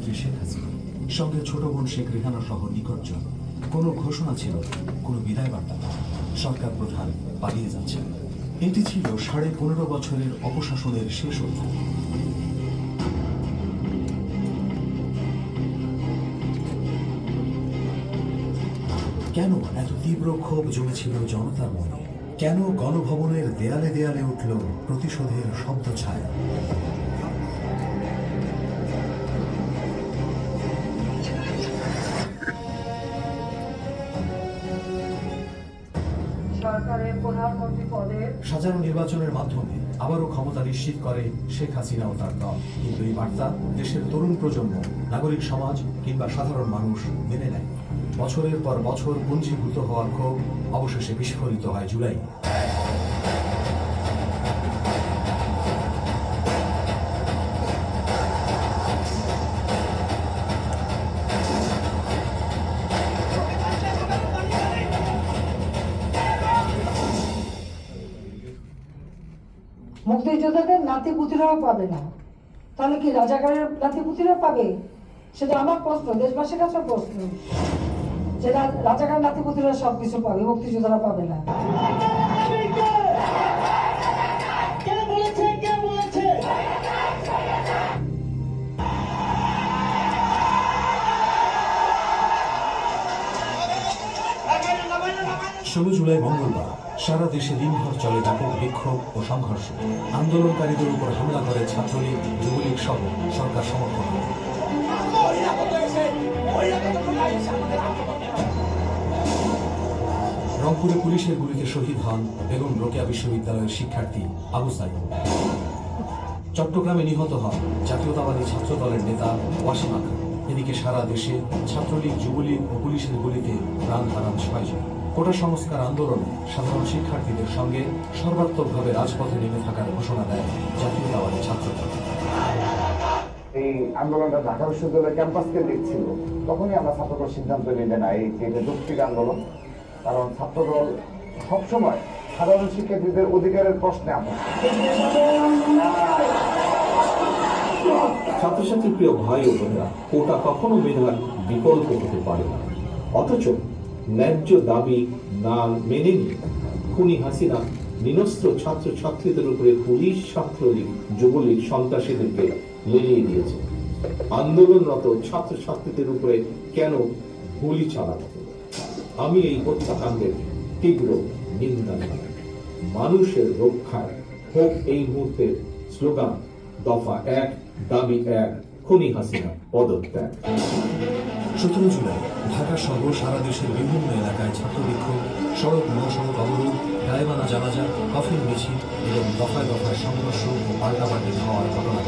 প্রধানমন্ত্রী শেখ হাসিনা, সঙ্গে ছোট বোন শেখ রেহানা সহ নিকটজন। কোনো ঘোষণা ছিল না, কোনো বিদায় বার্তা না। সরকার প্রধান পালিয়ে যাচ্ছেন। এটি ছিল 15.5 বছরের অপশাসনের শেষ অধ্যায়। কেন এত তীব্র ক্ষোভ জমেছিল জনতার মনে? কেন গণভবনের দেয়ালে দেয়ালে উঠল প্রতিশোধের শব্দ ছায়া? সরকারের প্রধানমন্ত্রী পদের সাধারণ নির্বাচনের মাধ্যমে আবারও ক্ষমতা নিশ্চিত করে শেখ হাসিনা ও তার দল। কিন্তু এই বার্তা দেশের তরুণ প্রজন্ম, নাগরিক সমাজ কিংবা সাধারণ মানুষ মেনে নেয়। বছরের পর বছর পুঞ্জীভূত হওয়ার ক্ষোভ অবশেষে বিস্ফোরিত হয় জুলাই। মুক্তিযোদ্ধাদের নাতিপুতিরাও পাবে না, তাহলে কি রাজাকারের নাতিপুতিরা পাবে? সেটা আমার প্রশ্ন, দেশবাসীর কাছে প্রশ্ন, যে রাজাকার নাতিপুতিরা সবকিছু পাবে, মুক্তিযোদ্ধারা পাবে না। ষোলো জুলাই মঙ্গলবার সারা দেশে দিনভর চলে ব্যাপক বিক্ষোভ ও সংঘর্ষ। আন্দোলনকারীদের উপর হামলা করে ছাত্রলীগ, যুবলীগ সহ সরকার সমর্থন। রংপুরে পুলিশের গুলিতে শহীদ হন বেগম রোকেয়া বিশ্ববিদ্যালয়ের শিক্ষার্থী আবু সাইদ। চট্টগ্রামে নিহত হন জাতীয়তাবাদী ছাত্র দলের নেতা ওয়াসিম আকরাম। এদিকে সারা দেশে ছাত্রলীগ, যুবলীগ ও পুলিশের গুলিতে প্রাণ হারান 6 জন। কোটা সংস্কার আন্দোলনে সাধারণ শিক্ষার্থীদের সঙ্গে সর্বাত্মকভাবে রাজপথে নেমে থাকার ঘোষণা দেয় জাতীয়তাবাদী ছাত্র দল। এই আন্দোলনটা ঢাকা বিশ্ববিদ্যালয়ের ক্যাম্পাস কেন্দ্রিক ছিল। তখনই আমরা ছাত্রদল সিদ্ধান্ত নিই যে না, এই যৌক্তিক আন্দোলন, কারণ ছাত্রদল সবসময় সাধারণ শিক্ষার্থীদের অধিকারের প্রশ্নে আমরা। ছাত্রছাত্রী প্রিয় ভাই ও বোনেরা, কোটা কখনো মেধার বিকল্প হতে পারে না। অথচ ন্যায্য দাবি না মেনে নিয়ে খুনি হাসিনা নিরস্ত্র ছাত্রছাত্রীদের উপরে পুলিশ, ছাত্রলীগ, যুবলীগ সন্ত্রাসীদেরকে লেলিয়ে দিয়েছে। আন্দোলনরত ছাত্রছাত্রীদের উপরে কেন গুলি চালানো হলো? আমি এই হত্যাকাণ্ডের তীব্র নিন্দা জানাই। মানুষের রক্ষায় হোক এই মুহূর্তের স্লোগান দফা 1, দাবি 1, খুনি হাসিনা পদত্যাগ। 17 জুলাই ঢাকা সহ সারা দেশের বিভিন্ন এলাকায় ছাত্র বিক্ষোভ, সড়ক মহাসড়ক অবরোধ, গায়েবানা জানাজা, কফিন মিছিল এবং দফায় দফায় সংঘর্ষ ও পাল্টাপাল্টি হওয়ার ঘটনা।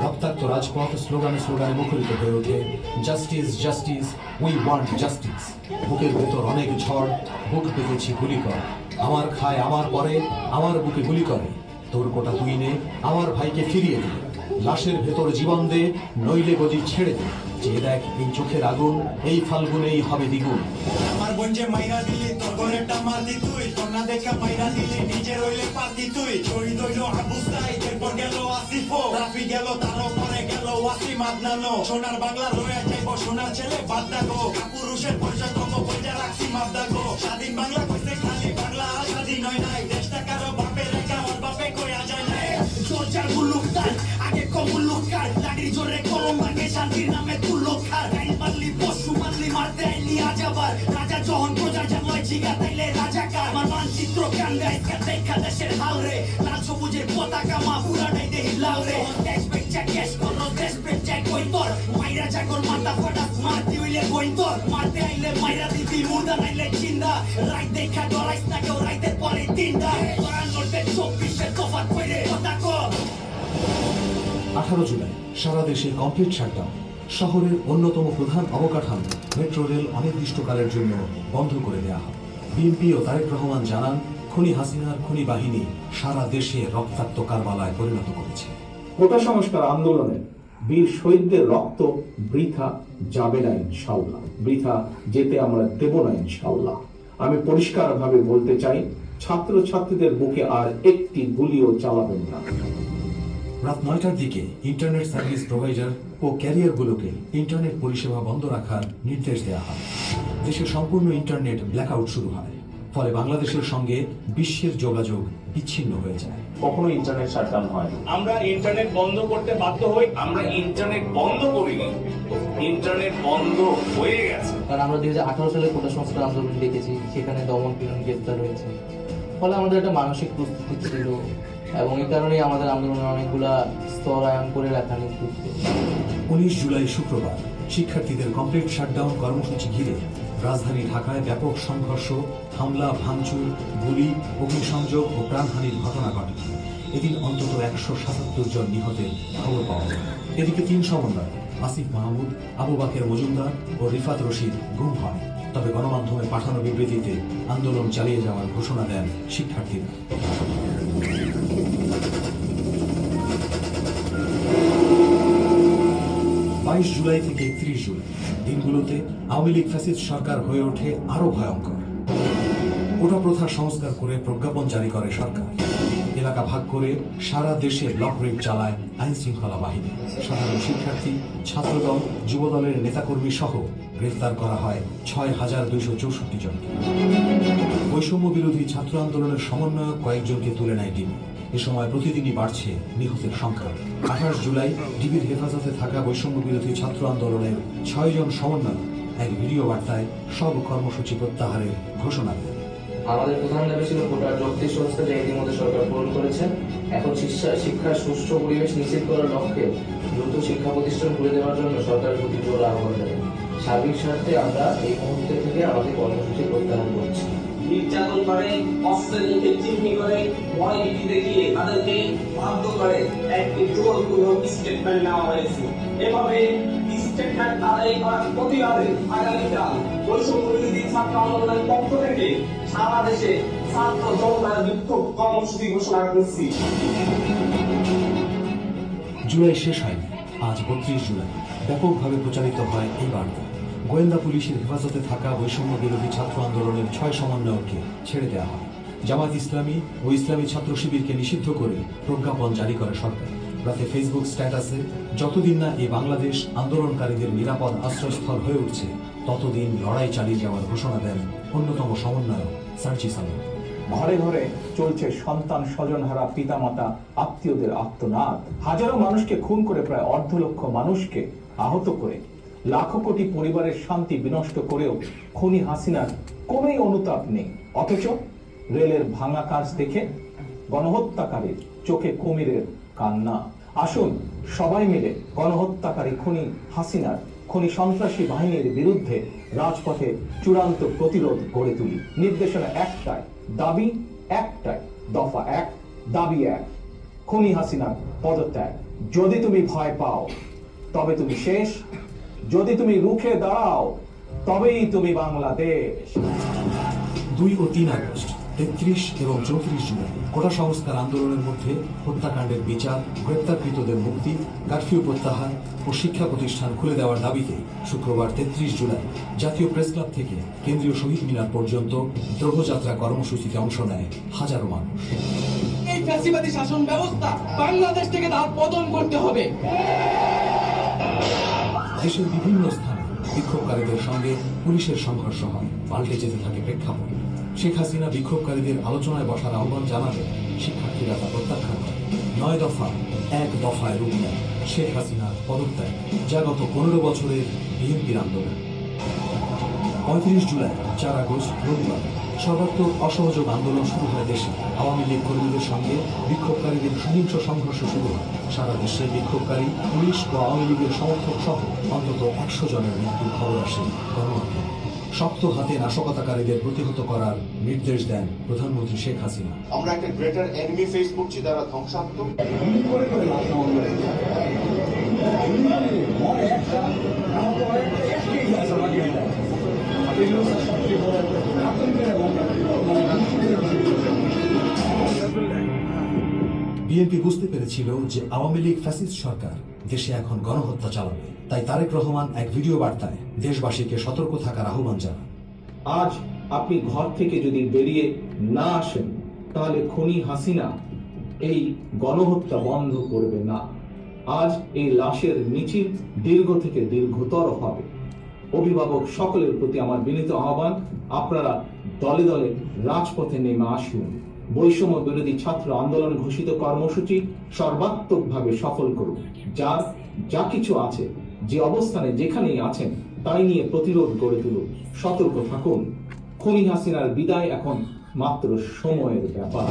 রক্তাক্ত রাজপথ স্লোগানে স্লোগানে মুখরিত হয়ে ওঠে justice, justice, we want justice. বুকের ভেতর অনেক ঝড়, বুক পেতেছি গুলি কর। আমার খায় আমার পরে, আমার বুকে গুলি করে। তোর কোটা তুই নে, আমার ভাইকে ফিরিয়ে দে। লাশের ভেতর জীবন দে, নইলে গদি ছেড়ে দে। যে দেখ এই চোখের আগুন, এই ফাল্গুনেই হবে দ্বিগুণ। আমার বঞ্জে মাইরা দিলি, তোর ঘরেটা মারলি তুই, তোর না দেখা মাইরা দিলি, নিজের হইলে পাতি তুই। শহীদ হইল আবু সাইদ, এরপর গেল আসিফ, রাফি গেল, তারও পরে গেল ওয়াসিম আদনানো। সোনার বাংলা রয়ে যাইব সোনার ছেলে বাদ দাগো, কাপুরুষের পয়সা কত বইটা রাখছি মাপ দাগো। স্বাধীন বাংলা কইছে খালি বাংলা, স্বাধীন হয় নাই। দেশটা কারো বাপে রেখা, ওর বাপে কইয়া যায় নাই। জোরজার মুলুক তার আগে কমুলুক কার, লাঠির জোরে কলম ভাঙে শান্তির নামে তুলো খার। গাইল মারলি পশু মারলি, মারতে আইলি আজ আবার। রাজা যখন প্রজা জানলয় জিগা তাইলে রাজা কার। আমার মানচিত্র কান্দায় দেখা দেশের হাল রে, লাল সবুজের পতাকা মা পুরাটাই দেহি লাল রে। দেশ বেচা ক্যাশ করো, দেশ বেচা কই তোর মাইরা জাগর মাথা ফাটা, মারতে হইলে বই তোর। মারতে আইলে মাইরা দিবি, মুর্দা নাইলে চিন্তা। রাইত দেখা ডরাইস না কেউ, রাইতের পরে তিনটা। তোরা নড়বে 24-এর তফাৎ কইরে কথা কর। 18 জুলাই সারা দেশে কমপ্লিট শাটডাউন। শহরের অন্যতম প্রধান অবকাঠামো মেট্রো রেল অনির্দিষ্টকালের জন্য বন্ধ করে দেওয়া হয়। বিএনপি ও তারেক রহমান জানান, খুনি হাসিনার খুনি বাহিনী সারা দেশে রক্তাক্ত কারবালায় পরিণত করেছে। কোটা সংস্কার আন্দোলনে বীর শহীদদের রক্ত বৃথা যাবে না ইনশাল্লাহ, বৃথা যেতে আমরা দেব না ইনশাল্লাহ। আমি পরিষ্কারভাবে বলতে চাই, ছাত্র ছাত্রীদের বুকে আর একটি গুলিও চালাবেন না। রাত 9টার দিকে ইন্টারনেট সার্ভিস প্রোভাইডার ও ক্যারিয়ারগুলোকে ইন্টারনেট পরিষেবা বন্ধ রাখার নির্দেশ দেওয়া হয়। দেশের সম্পূর্ণ ইন্টারনেট ব্ল্যাকআউট শুরু হয়। ফলে বাংলাদেশের সঙ্গে বিশ্বের যোগাযোগ বিচ্ছিন্ন হয়ে যায়। কখনো ইন্টারনেট শাটডাউন হয় না। আমরা ইন্টারনেট বন্ধ করতে বাধ্য হই। আমরা ইন্টারনেট বন্ধ করিনি, ইন্টারনেট বন্ধ হয়ে গেছে। কারণ আমরা 2018 সালে কোটা সংস্কার আন্দোলন দেখেছি, সেখানে দমন পীড়ন গ্রেফতার হয়েছে। ফলে আমাদের একটা মানসিক প্রস্তুতি ছিল এবং এই কারণেই আমাদের আন্দোলনের অনেকগুলা স্তরায়ন করে রাখা নির্দেশ। 19 জুলাই শুক্রবার শিক্ষার্থীদের কমপ্লিট শাটডাউন কর্মসূচি ঘিরে রাজধানী ঢাকায় ব্যাপক সংঘর্ষ, হামলা, ভাঙচুর, গুলি, অগ্নিসংযোগ ও প্রাণহানির ঘটনা ঘটে। এদিন অন্তত 177 জন নিহতের খবর পাওয়া যায়। এদিকে 3 সমন্বয় আসিফ মাহমুদ, আবু বাকের মজুমদার ও রিফাত রশিদ গুম হয়। তবে গণমাধ্যমে পাঠানো বিবৃতিতে আন্দোলন চালিয়ে যাওয়ার ঘোষণা দেন শিক্ষার্থীরা। 22 জুলাই থেকে 31 জুলাই দিনগুলোতে আওয়ামী লীগ ফ্যাসিস্ট সরকার হয়ে ওঠে আরো ভয়ঙ্কর। কোটা প্রথা সংস্কার করে প্রজ্ঞাপন জারি করে সরকার। এলাকা ভাগ করে সারা দেশে ব্লক রেড চালায় আইন শৃঙ্খলা বাহিনী। সাধারণ শিক্ষার্থী, ছাত্রদল, যুবদলের নেতাকর্মী সহ গ্রেফতার করা হয় 6264 জনকে। বৈষম্য বিরোধী ছাত্র আন্দোলনের সমন্বয়ক কয়েকজনকে তুলে নেয় ডিবি। এ সময় প্রতিদিনই বাড়ছে নিহতের সংখ্যা। 28 জুলাই ডিবির হেফাজতে থাকা বৈষম্য বিরোধী ছাত্র আন্দোলনের 6 জন সমন্বয়ক এক ভিডিও বার্তায় সব কর্মসূচি প্রত্যাহারের ঘোষণা দেন। আমাদের প্রধান দাবি ছিল কোটার যৌক্তিক সংস্থা, যা ইতিমধ্যে সরকার পূরণ করেছে। এখন শিক্ষার সুষ্ঠু পরিবেশ নিশ্চিত করার লক্ষ্যে দ্রুত শিক্ষা প্রতিষ্ঠান খুলে দেওয়ার জন্য সরকারের প্রতি জোর আহ্বান জানাই। সার্বিক স্বার্থে আমরা এই মুহূর্তে থেকে আমাদের কর্মসূচি প্রত্যাহার করছি। নির্যাতন করে, অস্ত্রের মুখে চিহ্নি করে, ভয় ভীতি দেখিয়ে তাদেরকে বাধ্য করে একটি জোরপূর্বক স্টেটমেন্ট নেওয়া হয়েছে। এভাবে স্টেটমেন্ট আদায় করার প্রতিবাদে আগামীকাল বৈষম্য বিরোধী ছাত্র আন্দোলনের পক্ষ থেকে সারা দেশে ছাত্র জনতার বিক্ষোভ কর্মসূচি ঘোষণা করছি। জুলাই শেষ হয়নি, আজ 32 জুলাই ব্যাপকভাবে প্রচারিত হয় এই বার্তা। গোয়েন্দা পুলিশের হেফাজতে থাকা বৈষম্য বিরোধী ছাত্র আন্দোলনের 6 সমন্বয়ককে ছেড়ে দেওয়া হয়। জামাত ইসলামী ও ইসলামী ছাত্র শিবিরকে নিষিদ্ধ করে প্রজ্ঞাপন জারি করে সরকার। রাতে ফেসবুক স্ট্যাটাসে যতদিন না এই বাংলাদেশ আন্দোলনকারীদের নিরাপদ আশ্রয়স্থল হয়ে উঠছে, ততদিন লড়াই চালিয়ে যাওয়ার ঘোষণা দেন অন্যতম সমন্বয়ক সার্জি সালাম। ঘরে ঘরে চলছে সন্তান স্বজনহারা পিতামাতা আত্মীয়দের আর্তনাদ। হাজারো মানুষকে খুন করে প্রায় 1.5 লক্ষ মানুষকে আহত করে লাখো কোটি পরিবারের শান্তি বিনষ্ট করেও খুনি হাসিনার কোনোই অনুতাপ নেই। অথচ রেলের ভাঙা কাজ দেখে গণহত্যাকারীর চোখে কুমিরের কান্না। আসুন সবাই মিলে গণহত্যাকারী খুনি হাসিনার, খুনি সন্ত্রাসী বাহিনীর বিরুদ্ধে রাজপথে চূড়ান্ত প্রতিরোধ গড়ে তুলি। নির্দেশনা একটাই, দাবি একটাই, দফা 1, দাবি 1, খুনি হাসিনার পদত্যাগ। যদি তুমি ভয় পাও তবে তুমি শেষ, যদি তুমি রুখে দাঁড়াও তবেই তুমি বাংলাদেশ। 2 ও 3 আগস্ট, 33 এবং 34 জুলাই কোটা সংস্কার আন্দোলনের মধ্যে হত্যাকাণ্ডের বিচার, গ্রেপ্তারকৃতদের মুক্তি, কারফিউ প্রত্যাহার ও শিক্ষা প্রতিষ্ঠান খুলে দেওয়ার দাবিতে শুক্রবার 33 জুলাই জাতীয় প্রেস ক্লাব থেকে কেন্দ্রীয় শহীদ মিনার পর্যন্ত দ্রোহযাত্রা কর্মসূচিতে অংশ নেয় হাজারো মানুষ। এই ফ্যাসিবাদী শাসন ব্যবস্থা বাংলাদেশ থেকে তার পতন করতে হবে। দেশের বিভিন্ন স্থানে বিক্ষোভকারীদের সঙ্গে পুলিশের সংঘর্ষ হয়, পাল্টে যেতে থাকে প্রেক্ষাপট। শেখ হাসিনা বিক্ষোভকারীদের আলোচনায় বসার আহ্বান জানালে শিক্ষার্থীরা তা প্রত্যাখ্যান করে। 9 দফা 1 দফায় রূপ নেয় শেখ হাসিনার পদত্যাগ, যা গত 15 বছরের বিএনপির আন্দোলন। 35 জুলাই 4 আগস্ট রবিবার সর্বাত্মক অসহযোগ আন্দোলন শুরু হয় দেশে। আওয়ামী লীগ কর্মীদের সঙ্গে বিক্ষোভকারীদের সহিংস সংঘর্ষ শুরু হয়। সারা দেশে বিক্ষোভকারী, পুলিশ ও আওয়ামী লীগের সমর্থক সহ অন্তত 100 জনের মৃত্যুর খবর আসে গণমাধ্যমে। শক্ত হাতে নাশকতাকারীদের প্রতিহত করার নির্দেশ দেন প্রধানমন্ত্রী শেখ হাসিনা। আমরা একটা গ্রেটার এনিমি ফেস করছি, যারা ধ্বংসাত্মক। বিএনপি বুঝতে পেরেছিল যে আওয়ামী লীগ ফ্যাসিস্ট সরকার দেশে এখন গণহত্যা চালাবে, তাই তারেক রহমান এক ভিডিও বার্তায় দেশবাসীকে সতর্ক থাকার আহ্বান জানান। আজ আপনি ঘর থেকে যদি বেরিয়ে না আসেন, তাহলে খুনি হাসিনা এই গণহত্যা বন্ধ করবে না। আজ এই লাশের মিছিল দীর্ঘ থেকে দীর্ঘতর হবে। অভিভাবক সকলের প্রতি আমার বিনীত আহ্বান, আপনারা দলে দলে রাজপথে নেমে আসুন। বৈষম্য বিরোধী ছাত্র আন্দোলন ঘোষিত কর্মসূচি সর্বাত্মকভাবে সফল করুন। যার যা কিছু আছে, যে অবস্থানে যেখানেই আছেন, তাই নিয়ে প্রতিরোধ গড়ে তুলুন। সতর্ক থাকুন। খুনি হাসিনার বিদায় এখন মাত্র সময়ের ব্যাপার।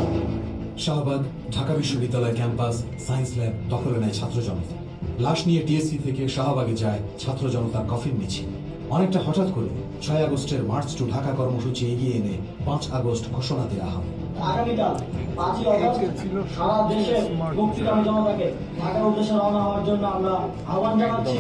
শাহবাগ ঢাকা বিশ্ববিদ্যালয় ক্যাম্পাস সায়েন্স ল্যাব দখলে নেয় ছাত্র জনতা। লাশ নিয়ে টিএসসি থেকে শাহবাগে যায় ছাত্র জনতার কফিন মিছিল। অনেকটা হঠাৎ করে 6 আগস্টের মার্চ টু ঢাকা কর্মসূচি এগিয়ে এনে 5 আগস্ট ঘোষণা দেওয়া হয়। আগামীকাল 5ই আগস্ট সারা দেশের মুক্তিকামী জনতাকে ঢাকার উদ্দেশ্যে রওনা হওয়ার জন্য আমরা আহ্বান জানাচ্ছি।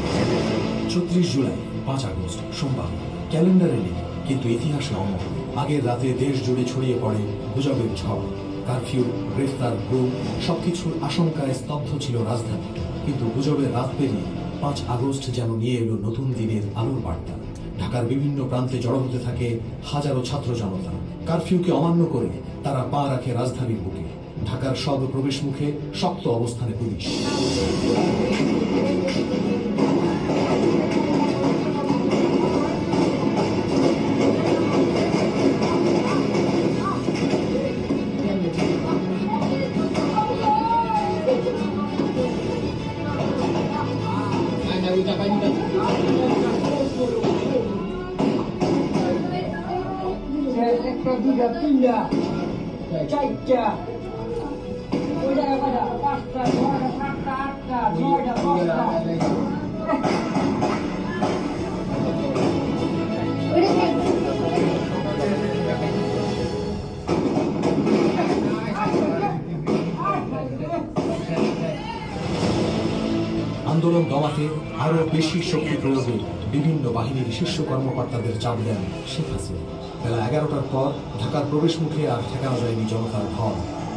36 জুলাই 5 আগস্ট সোমবার, ক্যালেন্ডারে নেই কিন্তু ইতিহাসে অমর। আগের রাতে দেশ জুড়ে ছড়িয়ে পড়ে গুজবের ঝড়। কারফিউ, গ্রেফতার, গুম সবকিছুর আশঙ্কায় স্তব্ধ ছিল রাজধানী। কিন্তু গুজবের রাত পেরিয়ে 5 আগস্ট যেন নিয়ে এলো নতুন দিনের আলোর বার্তা। ঢাকার বিভিন্ন প্রান্তে জড়ো হতে থাকে হাজারো ছাত্র জনতা। কারফিউকে অমান্য করে তারা পা রাখে রাজধানীর বুকে। ঢাকার সব প্রবেশ মুখে শক্ত অবস্থানে পুলিশ। একটা দুটা তিনটা চারটা ওই জায়গায় কয়টা 5টা 6টা 7টা 8টা 9টা 10টা আন্দোলন দমাতে আরো বেশি শক্তি প্রয়োগে বিভিন্ন বাহিনীর শীর্ষ কর্মকর্তাদের চাপ দেন শেখ হাসিনা। বেলা 11টার পর ঢাকার প্রবেশ মুখে আর ঠেকানো যায়নি জনতার ঢল।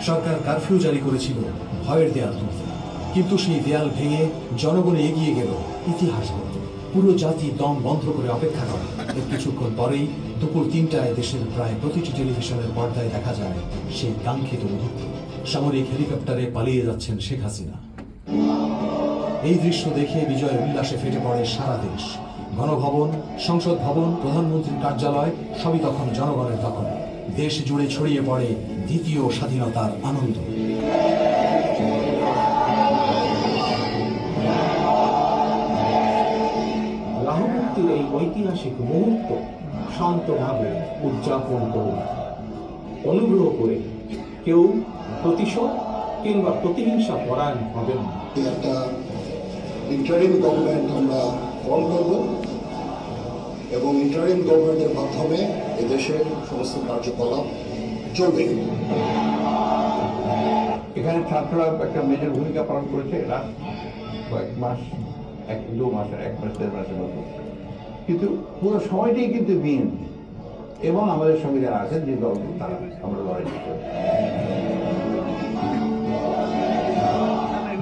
সরকার কারফিউ জারি করেছিল ভয়ের দেয়াল তুলতে, কিন্তু সেই দেয়াল ভেঙে জনগণে এগিয়ে গেল ইতিহাস গড়তে। পুরো জাতি দম বন্ধ করে অপেক্ষা করে। এর কিছুক্ষণ পরেই দুপুর 3টায় দেশের প্রায় প্রতিটি টেলিভিশনের পর্দায় দেখা যায় সেই কাঙ্ক্ষিত মুহূর্ত। সামরিক হেলিকপ্টারে পালিয়ে যাচ্ছেন শেখ হাসিনা। এই দৃশ্য দেখে বিজয় উল্লাসে ফেটে পড়ে সারা দেশ। গণভবন, সংসদ ভবন, প্রধানমন্ত্রীর কার্যালয় সবই তখন জনগণের দখলে। দেশ জুড়ে ছড়িয়ে পড়ে দ্বিতীয় স্বাধীনতার আনন্দ। রাহুমুক্তির এই ঐতিহাসিক মুহূর্ত শান্তভাবে উদযাপন করুন। অনুগ্রহ করে কেউ প্রতিশোধ কিংবা প্রতিহিংসা পরায়ণ হবেন না। একটা ইন্টারিম গভর্নমেন্ট আমরা ফর্ম করব এবং ইন্টারিম গভর্নমেন্টের মাধ্যমে এদেশের সমস্ত কার্যকলাপ চলবে। এখানে ছাত্ররা একটা মেজর ভূমিকা পালন করেছে লাস্ট কয়েক মাস, 1-2 মাস, 1 মাস 1.5 মাসের মতো। কিন্তু পুরো সময়টাই কিন্তু বিএনপি এবং আমাদের সঙ্গে যারা আছেন যে দলগুলো, তারা আমরা লড়াই করতে।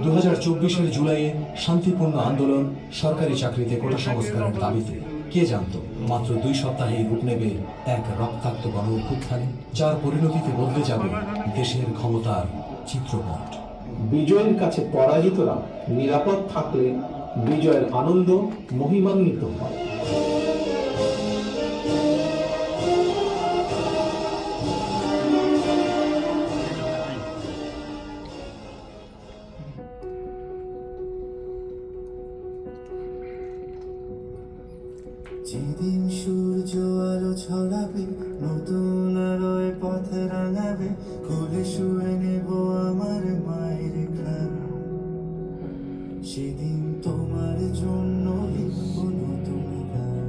2024-এর জুলাইয়ে শান্তিপূর্ণ আন্দোলন, সরকারি চাকরিতে কোটা সংস্কারের দাবিতে। কে জানতো মাত্র 2 সপ্তাহেই রূপ নেবে এক রক্তাক্ত গণ অভ্যুত্থানে, যার পরিণতিতে বদলে যাবে দেশের ক্ষমতার চিত্রপট। বিজয়ের কাছে পরাজিতরা নিরাপদ থাকলে বিজয়ের আনন্দ মহিমান্বিত হয়। যেদিন সূর্য আলো ছড়াবে, নতুন আলোয় পথ রাঙাবে, কোলে শুয়ে নেব আমার মায়ের খান। সেদিন তোমার জন্য লিখব নতুন গান,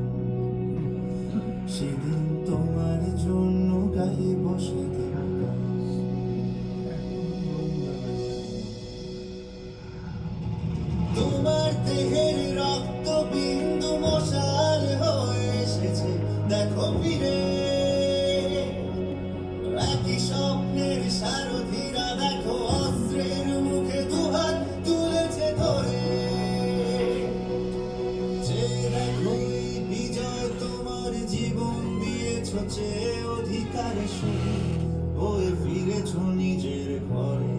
সেদিন তোমার জন্য গাইব সেদিন গান। তোমার দেহের রক্ত বিন্দু মশাল হয়ে হয়ে ফিরেছ নিজের ঘরে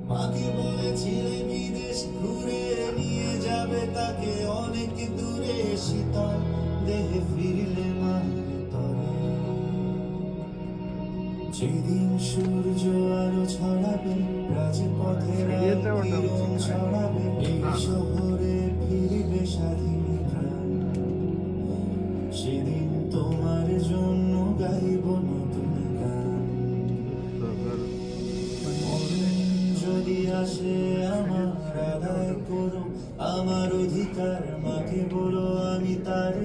মাকে বলেছিলে বিদেশ ঘুরে নিয়ে যাবে তাকে অনেক দূরে শীতল দেহে ফিরলে মায়ের তরে যেদিন সূর্য আলো ছড়াবে রাজপথের কিরণ ছড়াবে এই শহরে ফিরবে স্বাধীন প্রাণ সেদিন তোমার জন্য গাইব নতুন গান মরণ যদি আসে আমার আদায় করো আমার অধিকার মাকে বলো আমি তার